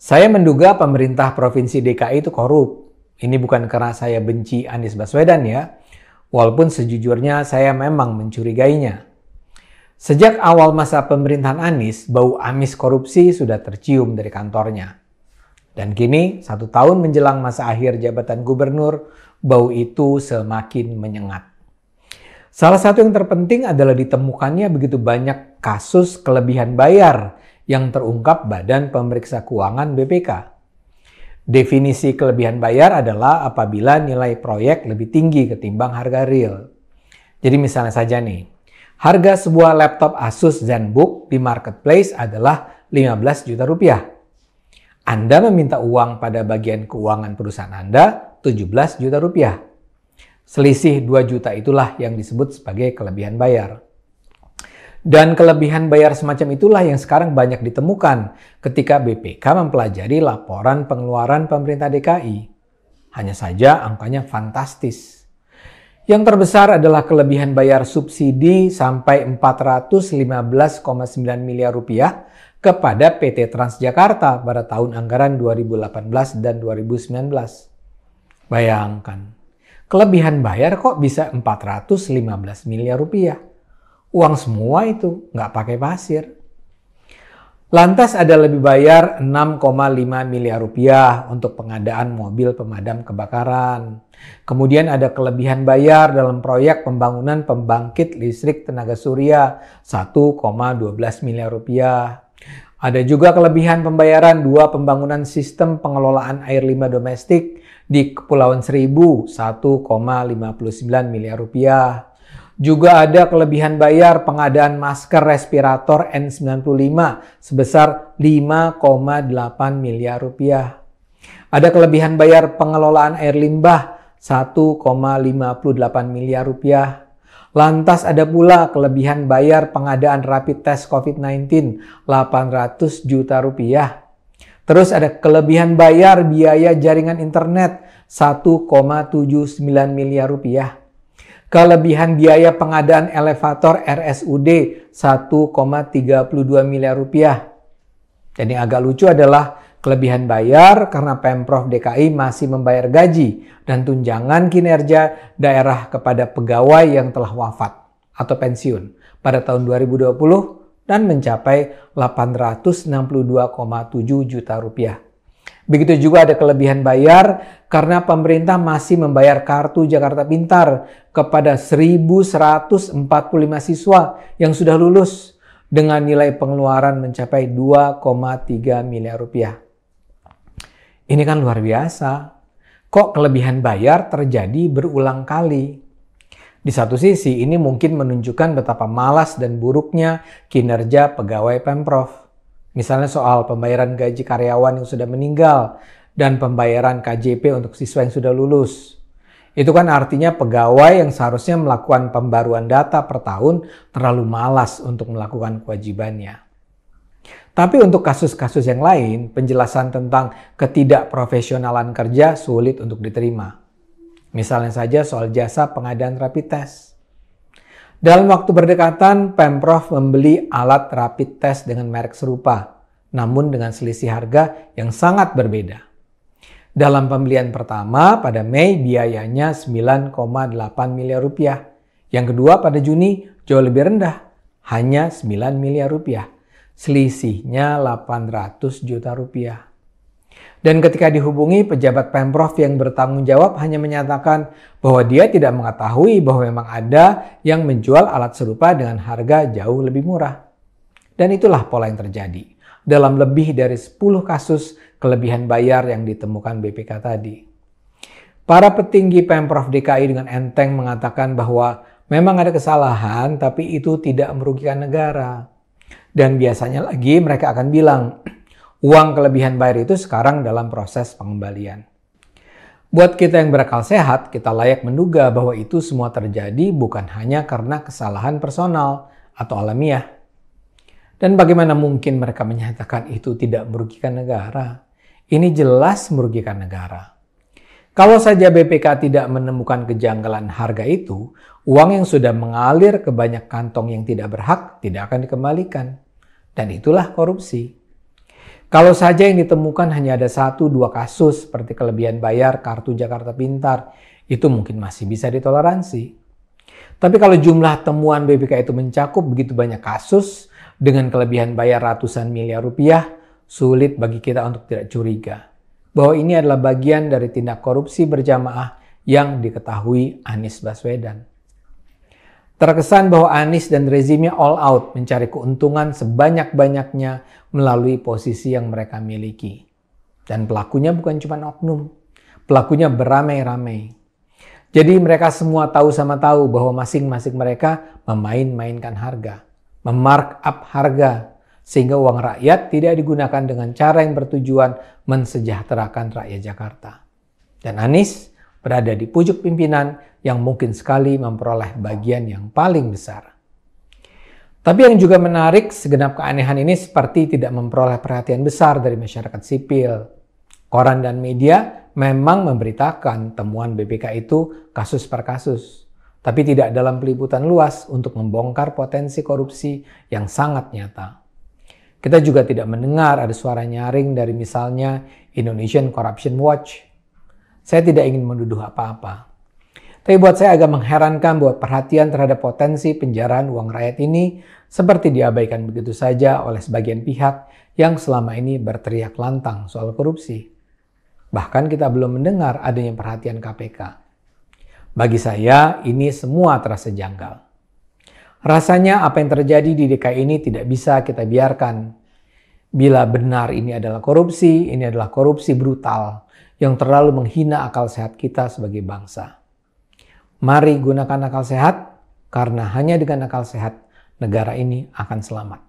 Saya menduga pemerintah Provinsi DKI itu korup. Ini bukan karena saya benci Anies Baswedan ya, walaupun sejujurnya saya memang mencurigainya. Sejak awal masa pemerintahan Anies, bau amis korupsi sudah tercium dari kantornya. Dan kini, 1 tahun menjelang masa akhir jabatan gubernur, bau itu semakin menyengat. Salah satu yang terpenting adalah ditemukannya begitu banyak kasus kelebihan bayar yang terungkap Badan Pemeriksa Keuangan BPK. Definisi kelebihan bayar adalah apabila nilai proyek lebih tinggi ketimbang harga real. Jadi misalnya saja nih, harga sebuah laptop Asus ZenBook di marketplace adalah 15 juta rupiah. Anda meminta uang pada bagian keuangan perusahaan Anda 17 juta rupiah. Selisih 2 juta itulah yang disebut sebagai kelebihan bayar. Dan kelebihan bayar semacam itulah yang sekarang banyak ditemukan ketika BPK mempelajari laporan pengeluaran pemerintah DKI. Hanya saja angkanya fantastis. Yang terbesar adalah kelebihan bayar subsidi sampai 415,9 miliar rupiah kepada PT Transjakarta pada tahun anggaran 2018 dan 2019. Bayangkan, kelebihan bayar kok bisa 415 miliar rupiah. Uang semua itu, nggak pakai pasir. Lantas ada lebih bayar 6,5 miliar rupiah untuk pengadaan mobil pemadam kebakaran. Kemudian ada kelebihan bayar dalam proyek pembangunan pembangkit listrik tenaga surya 1,12 miliar rupiah. Ada juga kelebihan pembayaran 2 pembangunan sistem pengelolaan air limbah domestik di Kepulauan Seribu 1,59 miliar rupiah. Juga ada kelebihan bayar pengadaan masker respirator N95 sebesar 5,8 miliar rupiah. Ada kelebihan bayar pengelolaan air limbah 1,58 miliar rupiah. Lantas ada pula kelebihan bayar pengadaan rapid test COVID-19 800 juta rupiah. Terus ada kelebihan bayar biaya jaringan internet 1,79 miliar rupiah. Kelebihan biaya pengadaan elevator RSUD 1,32 miliar rupiah. Dan yang agak lucu adalah kelebihan bayar karena Pemprov DKI masih membayar gaji dan tunjangan kinerja daerah kepada pegawai yang telah wafat atau pensiun pada tahun 2020 dan mencapai 862,7 juta rupiah. Begitu juga ada kelebihan bayar karena pemerintah masih membayar kartu Jakarta Pintar kepada 1.145 siswa yang sudah lulus dengan nilai pengeluaran mencapai 2,3 miliar rupiah. Ini kan luar biasa. Kok kelebihan bayar terjadi berulang kali? Di satu sisi ini mungkin menunjukkan betapa malas dan buruknya kinerja pegawai Pemprov. Misalnya soal pembayaran gaji karyawan yang sudah meninggal dan pembayaran KJP untuk siswa yang sudah lulus. Itu kan artinya pegawai yang seharusnya melakukan pembaruan data per tahun terlalu malas untuk melakukan kewajibannya. Tapi untuk kasus-kasus yang lain, penjelasan tentang ketidakprofesionalan kerja sulit untuk diterima. Misalnya saja soal jasa pengadaan rapid test. Dalam waktu berdekatan, Pemprov membeli alat rapid test dengan merek serupa, namun dengan selisih harga yang sangat berbeda. Dalam pembelian pertama pada Mei biayanya 9,8 miliar rupiah. Yang kedua pada Juni jauh lebih rendah, hanya 9 miliar rupiah. Selisihnya 800 juta rupiah. Dan ketika dihubungi, pejabat Pemprov yang bertanggung jawab hanya menyatakan bahwa dia tidak mengetahui bahwa memang ada yang menjual alat serupa dengan harga jauh lebih murah. Dan itulah pola yang terjadi dalam lebih dari 10 kasus kelebihan bayar yang ditemukan BPK tadi. Para petinggi Pemprov DKI dengan enteng mengatakan bahwa memang ada kesalahan, tapi itu tidak merugikan negara. Dan biasanya lagi mereka akan bilang, uang kelebihan bayar itu sekarang dalam proses pengembalian. Buat kita yang berakal sehat, kita layak menduga bahwa itu semua terjadi bukan hanya karena kesalahan personal atau alamiah. Dan bagaimana mungkin mereka menyatakan itu tidak merugikan negara? Ini jelas merugikan negara. Kalau saja BPK tidak menemukan kejanggalan harga itu, uang yang sudah mengalir ke banyak kantong yang tidak berhak tidak akan dikembalikan. Dan itulah korupsi. Kalau saja yang ditemukan hanya ada 1-2 kasus seperti kelebihan bayar kartu Jakarta Pintar, itu mungkin masih bisa ditoleransi. Tapi kalau jumlah temuan BPK itu mencakup begitu banyak kasus dengan kelebihan bayar ratusan miliar rupiah, sulit bagi kita untuk tidak curiga bahwa ini adalah bagian dari tindak korupsi berjamaah yang diketahui Anies Baswedan. Terkesan bahwa Anies dan rezimnya all out mencari keuntungan sebanyak-banyaknya melalui posisi yang mereka miliki. Dan pelakunya bukan cuma oknum, pelakunya beramai-ramai. Jadi mereka semua tahu sama tahu bahwa masing-masing mereka memain-mainkan harga, memarkup harga, sehingga uang rakyat tidak digunakan dengan cara yang bertujuan mensejahterakan rakyat Jakarta. Dan Anies berada di pucuk pimpinan yang mungkin sekali memperoleh bagian yang paling besar. Tapi yang juga menarik, segenap keanehan ini seperti tidak memperoleh perhatian besar dari masyarakat sipil. Koran dan media memang memberitakan temuan BPK itu kasus per kasus, tapi tidak dalam peliputan luas untuk membongkar potensi korupsi yang sangat nyata. Kita juga tidak mendengar ada suara nyaring dari misalnya Indonesian Corruption Watch. Saya tidak ingin menuduh apa-apa. Tapi buat saya agak mengherankan bahwa perhatian terhadap potensi penjaraan uang rakyat ini seperti diabaikan begitu saja oleh sebagian pihak yang selama ini berteriak lantang soal korupsi. Bahkan kita belum mendengar adanya perhatian KPK. Bagi saya, ini semua terasa janggal. Rasanya apa yang terjadi di DKI ini tidak bisa kita biarkan. Bila benar ini adalah korupsi brutal yang terlalu menghina akal sehat kita sebagai bangsa. Mari gunakan akal sehat, karena hanya dengan akal sehat negara ini akan selamat.